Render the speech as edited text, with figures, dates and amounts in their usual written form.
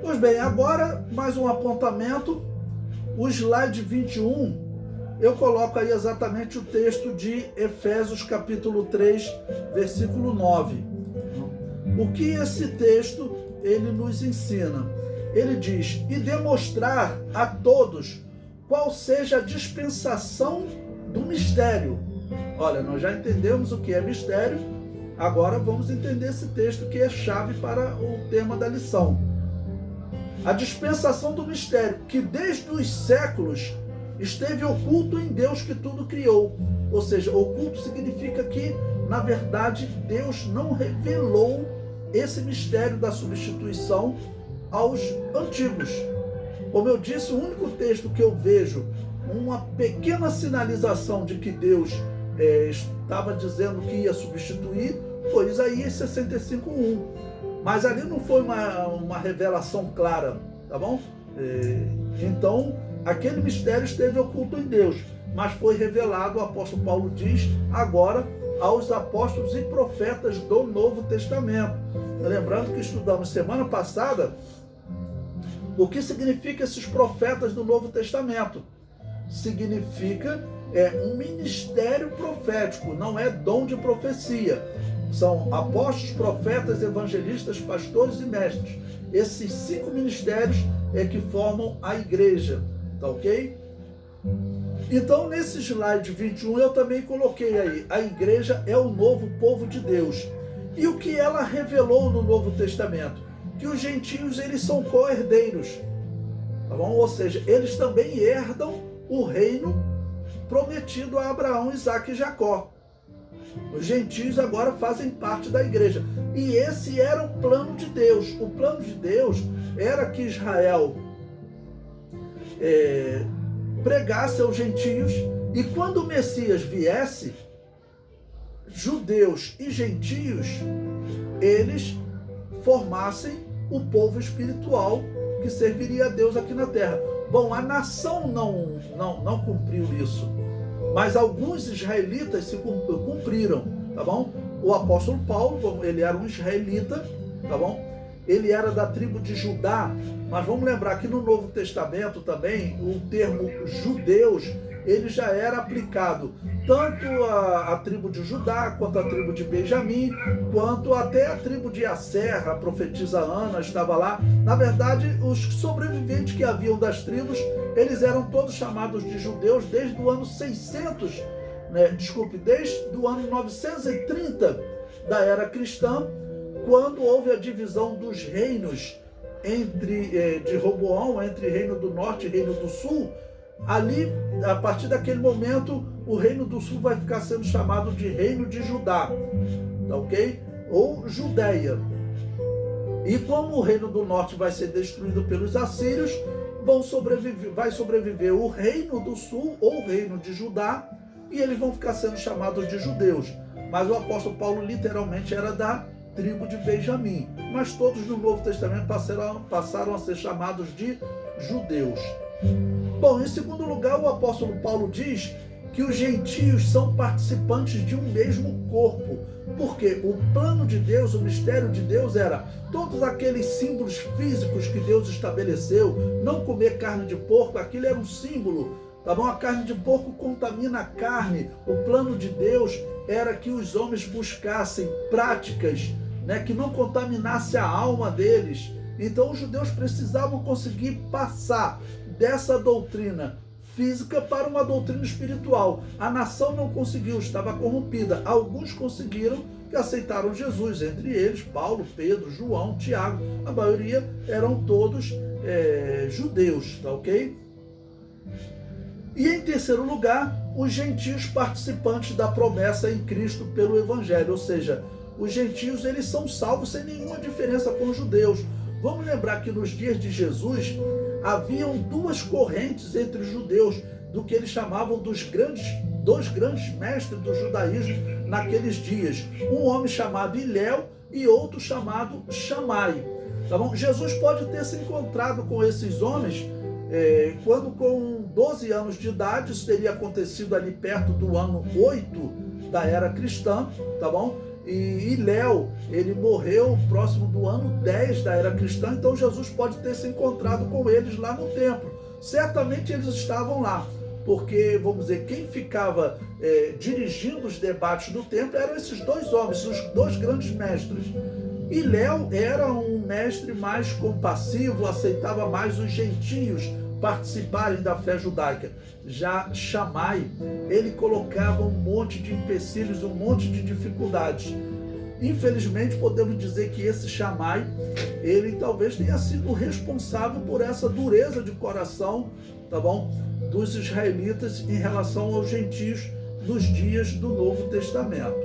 Pois bem, agora mais um apontamento. O slide 21, eu coloco aí exatamente o texto de Efésios capítulo 3, versículo 9. O que esse texto ele nos ensina? Ele diz: e demonstrar a todos qual seja a dispensação do mistério. Olha, nós já entendemos o que é mistério, agora vamos entender esse texto que é chave para o tema da lição. A dispensação do mistério, que desde os séculos esteve oculto em Deus que tudo criou. Ou seja, oculto significa que, na verdade, Deus não revelou esse mistério da substituição aos antigos. Como eu disse, o único texto que eu vejo uma pequena sinalização de que Deus estava dizendo que ia substituir foi Isaías 65:1. Mas ali não foi uma revelação clara, tá bom? Então, aquele mistério esteve oculto em Deus, mas foi revelado, o apóstolo Paulo diz, agora aos apóstolos e profetas do Novo Testamento. Lembrando que estudamos semana passada o que significa esses profetas do Novo Testamento. Significa um ministério profético, não é dom de profecia. São apóstolos, profetas, evangelistas, pastores e mestres. Esses 5 ministérios é que formam a igreja, tá ok? Então, nesse slide 21, eu também coloquei aí, a igreja é o novo povo de Deus. E o que ela revelou no Novo Testamento? Que os gentios, eles são co-herdeiros, tá bom? Ou seja, eles também herdam o reino prometido a Abraão, Isaque e Jacó. Os gentios agora fazem parte da igreja. E esse era o plano de Deus. O plano de Deus era que Israel pregasse aos gentios, e quando o Messias viesse, judeus e gentios, eles formassem o povo espiritual que serviria a Deus aqui na terra. Bom, a nação não cumpriu isso, mas alguns israelitas se cumpriram, tá bom? O apóstolo Paulo, ele era um israelita, tá bom? Ele era da tribo de Judá, mas vamos lembrar que no Novo Testamento também, o termo judeus, ele já era aplicado tanto à tribo de Judá, quanto à tribo de Benjamim, quanto até a tribo de Asser, a profetisa Ana estava lá. Na verdade, os sobreviventes que haviam das tribos, eles eram todos chamados de judeus desde o ano 600, desde o ano 930 da era cristã, quando houve a divisão dos reinos de Roboão, entre Reino do Norte e Reino do Sul. Ali, a partir daquele momento, o Reino do Sul vai ficar sendo chamado de Reino de Judá, tá ok? Ou Judéia. E como o Reino do Norte vai ser destruído pelos assírios, vai sobreviver o Reino do Sul, ou Reino de Judá, e eles vão ficar sendo chamados de judeus. Mas o apóstolo Paulo literalmente era da tribo de Benjamim. Mas todos no Novo Testamento passaram a ser chamados de judeus. Bom, em segundo lugar, o apóstolo Paulo diz que os gentios são participantes de um mesmo corpo. Porque o plano de Deus, o mistério de Deus era todos aqueles símbolos físicos que Deus estabeleceu, não comer carne de porco, aquilo era um símbolo, tá bom? A carne de porco contamina a carne. O plano de Deus era que os homens buscassem práticas, que não contaminasse a alma deles. Então os judeus precisavam conseguir passar dessa doutrina física para uma doutrina espiritual. A nação não conseguiu, estava corrompida. Alguns conseguiram, que aceitaram Jesus, entre eles Paulo, Pedro, João, Tiago. A maioria eram todos judeus, tá ok? E em terceiro lugar, os gentios participantes da promessa em Cristo pelo Evangelho, ou seja, os gentios, eles são salvos sem nenhuma diferença com os judeus. Vamos lembrar que nos dias de Jesus, haviam duas correntes entre os judeus, do que eles chamavam dois grandes mestres do judaísmo naqueles dias. Um homem chamado Hilel e outro chamado Shammai. Tá bom? Jesus pode ter se encontrado com esses homens quando com 12 anos de idade, isso teria acontecido ali perto do ano 8 da era cristã, tá bom? E Léo, ele morreu próximo do ano 10 da era cristã, então Jesus pode ter se encontrado com eles lá no templo. Certamente eles estavam lá, porque, vamos dizer, quem ficava dirigindo os debates do templo eram esses dois homens, os dois grandes mestres. E Léo era um mestre mais compassivo, aceitava mais os gentios participarem da fé judaica. Já Shammai, ele colocava um monte de empecilhos, um monte de dificuldades. Infelizmente, podemos dizer que esse Shammai, ele talvez tenha sido responsável por essa dureza de coração, tá bom, dos israelitas em relação aos gentios nos dias do Novo Testamento.